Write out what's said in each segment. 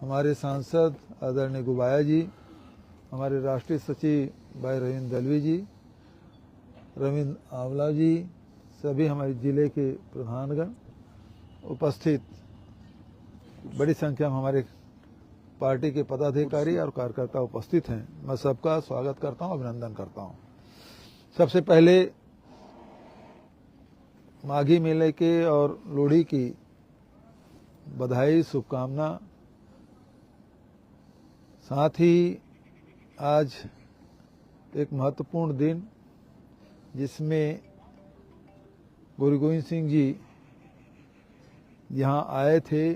हमारे सांसद आदरणीय गुबाया जी, हमारे राष्ट्रीय सचिव भाई रविंद्र दलवी जी, रविंद्र आंवला जी, सभी हमारे जिले के प्रधानगण उपस्थित, बड़ी संख्या में हमारे पार्टी के पदाधिकारी और कार्यकर्ता उपस्थित हैं। मैं सबका स्वागत करता हूं, अभिनंदन करता हूं। सबसे पहले माघी मेले के और लोहड़ी की बधाई, शुभकामना। साथ ही आज एक महत्वपूर्ण दिन जिसमें गुरु गोविंद सिंह जी यहाँ आए थे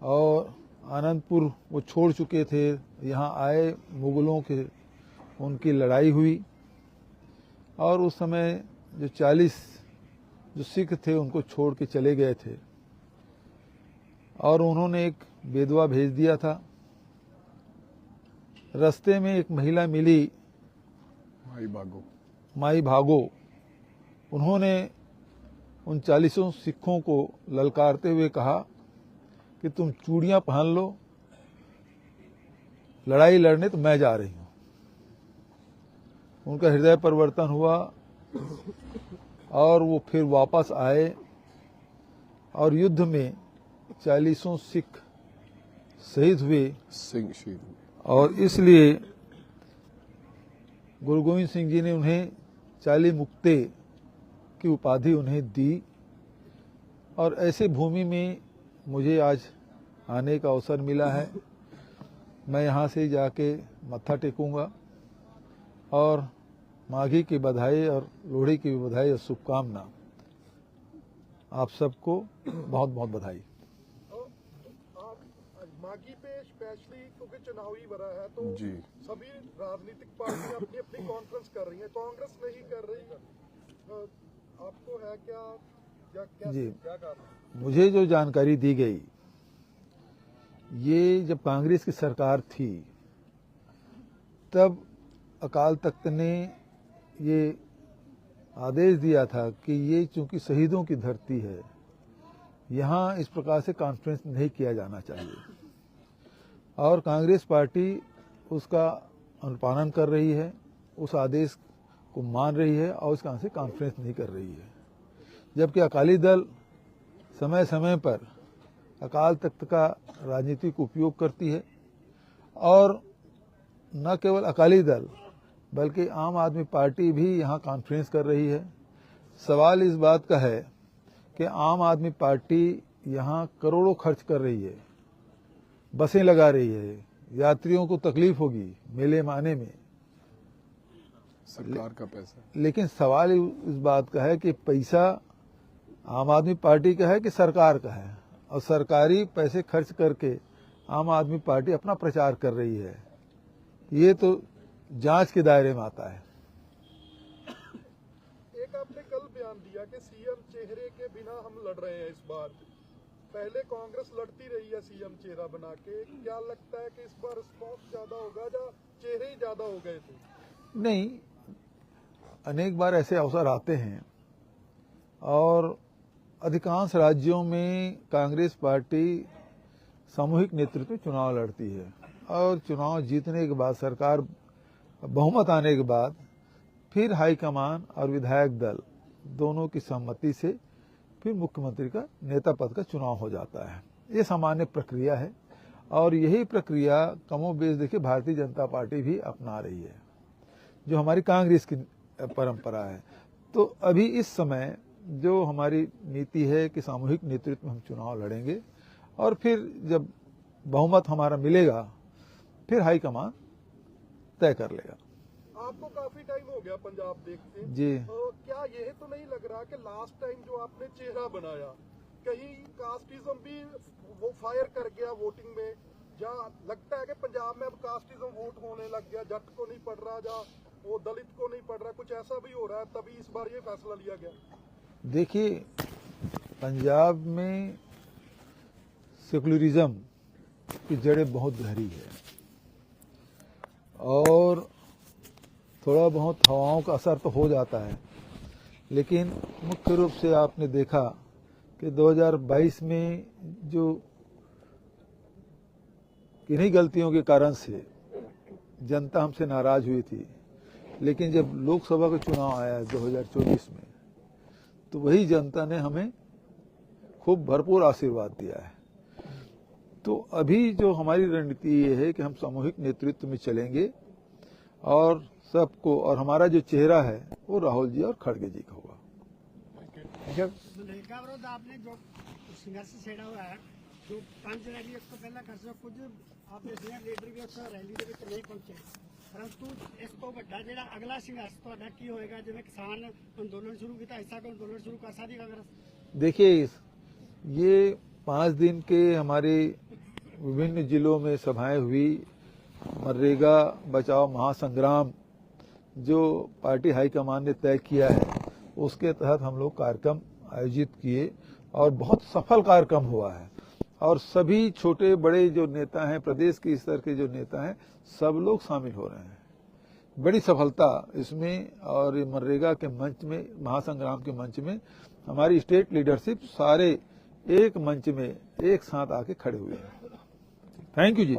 और आनंदपुर वो छोड़ चुके थे, यहाँ आए, मुगलों के उनकी लड़ाई हुई और उस समय जो 40 जो सिख थे उनको छोड़ के चले गए थे और उन्होंने एक बेदवा भेज दिया था। रास्ते में एक महिला मिली, माई भागो। उन्होंने उन 40 सिखों को ललकारते हुए कहा कि तुम चूड़ियां पहन लो, लड़ाई लड़ने तो मैं जा रही हूं। उनका हृदय परिवर्तन हुआ और वो फिर वापस आए और युद्ध में 40 सिख शहीद हुए और इसलिए गुरु गोविंद सिंह जी ने उन्हें 40 मुक्ते की उपाधि उन्हें दी। और ऐसे भूमि में मुझे आज आने का अवसर मिला है। मैं यहाँ से जाके मत्था टेकूंगा और माघी की बधाई और लोहड़ी की बधाई और शुभकामना। आप सबको बहुत बहुत बधाई। माघी पे स्पेशली क्योंकि चुनावी बड़ा है तो सभी राजनीतिक पार्टियां अपनी अपनी कॉन्फ्रेंस कर रही हैं, कांग्रेस नहीं कर रही। आपको है क्या या क्या कारण? मुझे जो जानकारी दी गई, ये जब कांग्रेस की सरकार थी तब अकाल तख्त ने ये आदेश दिया था कि ये चूंकि शहीदों की धरती है, यहाँ इस प्रकार से कॉन्फ्रेंस नहीं किया जाना चाहिए और कांग्रेस पार्टी उसका अनुपालन कर रही है, उस आदेश को मान रही है और उसका से कॉन्फ्रेंस नहीं कर रही है। जबकि अकाली दल समय समय पर अकाल तख्त का राजनीतिक उपयोग करती है और न केवल अकाली दल बल्कि आम आदमी पार्टी भी यहाँ कॉन्फ्रेंस कर रही है। सवाल इस बात का है कि आम आदमी पार्टी यहाँ करोड़ों खर्च कर रही है, बसें लगा रही है, यात्रियों को तकलीफ होगी मेले में आने में, सरकार का पैसा। लेकिन सवाल इस बात का है कि पैसा आम आदमी पार्टी का है कि सरकार का है, और सरकारी पैसे खर्च करके आम आदमी पार्टी अपना प्रचार कर रही है। ये तो जांच के दायरे में आता है। एक आपने कल बयान दिया कि सीएम चेहरे के बिना हम लड़ रहे हैं इस बार। पहले कांग्रेस लड़ती रही है सीएम चेहरा बना के, क्या लगता है कि इस बार रिस्पॉन्स ज्यादा होगा या चेहरे ही ज्यादा हो गए थे? नहीं, अनेक बार ऐसे अवसर आते हैं और अधिकांश राज्यों में कांग्रेस पार्टी सामूहिक नेतृत्व में चुनाव लड़ती है और चुनाव जीतने के बाद, सरकार बहुमत आने के बाद, फिर हाईकमान और विधायक दल दोनों की सहमति से फिर मुख्यमंत्री का नेता पद का चुनाव हो जाता है। ये सामान्य प्रक्रिया है और यही प्रक्रिया कमोबेश देखिए भारतीय जनता पार्टी भी अपना रही है, जो हमारी कांग्रेस की परंपरा है। तो अभी इस समय जो हमारी नीति है कि सामूहिक नेतृत्व में हम चुनाव लड़ेंगे और फिर जब बहुमत हमारा मिलेगा फिर हाईकमान तय कर लेगा। आपको काफी टाइम हो गया पंजाब देखते जी। क्या यह तो नहीं लग रहा कि लास्ट टाइम जो आपने चेहरा बनाया कहीं कास्टिज्म भी वो फायर कर गया वोटिंग में? या लगता है कि पंजाब में अब कास्टिज्म वोट होने लग गया, जट को नहीं पड़ रहा या वो दलित को नहीं पड़ रहा, कुछ ऐसा भी हो रहा है, तभी इस बार ये फैसला लिया गया? देखिए, पंजाब में सेकुलरिज्म की जड़ें बहुत गहरी है और थोड़ा बहुत हवाओं का असर तो हो जाता है, लेकिन मुख्य रूप से आपने देखा कि 2022 में जो किन्हीं गलतियों के कारण से जनता हमसे नाराज हुई थी, लेकिन जब लोकसभा का चुनाव आया 2024 में, तो वही जनता ने हमें खूब भरपूर आशीर्वाद दिया है। तो अभी जो हमारी रणनीति ये है कि हम सामूहिक नेतृत्व में चलेंगे और सबको, और हमारा जो चेहरा है वो राहुल जी और खड़गे जी का होगा। मनरेगा विरोध आपने जो संघर्ष छेड़ा हुआ है, जो 5 रैली ਉਸ ਤੋਂ ਪਹਿਲਾਂ ਕਰ ਸੋ ਕੁਝ आपने सीनियर लीडर भी ਉਸ ਰੈਲੀ ਦੇ ਵਿੱਚ ਨਹੀਂ ਪਹੁੰਚੇ, परंतु ਇਸ ਤੋਂ ਵੱਡਾ ਜਿਹੜਾ ਅਗਲਾ ਸੰਘਰਸ਼ ਤੁਹਾਡਾ ਕੀ ਹੋਏਗਾ? ਜਿਵੇਂ ਕਿਸਾਨ ਅੰਦੋਲਨ शुरू ਕੀਤਾ, ऐसा कोई आंदोलन शुरू कर सकती अगर? देखिए, ये 5 दिन के हमारे विभिन्न जिलों में सभाएं हुई, मनरेगा बचाओ महासंग्राम जो पार्टी हाईकमान ने तय किया है, उसके तहत हम लोग कार्यक्रम आयोजित किए और बहुत सफल कार्यक्रम हुआ है। और सभी छोटे बड़े जो नेता हैं, प्रदेश के स्तर के जो नेता हैं, सब लोग शामिल हो रहे हैं। बड़ी सफलता इसमें, और मनरेगा के मंच में, महासंग्राम के मंच में हमारी स्टेट लीडरशिप सारे एक मंच में एक साथ आके खड़े हुए हैं। Thank you ji.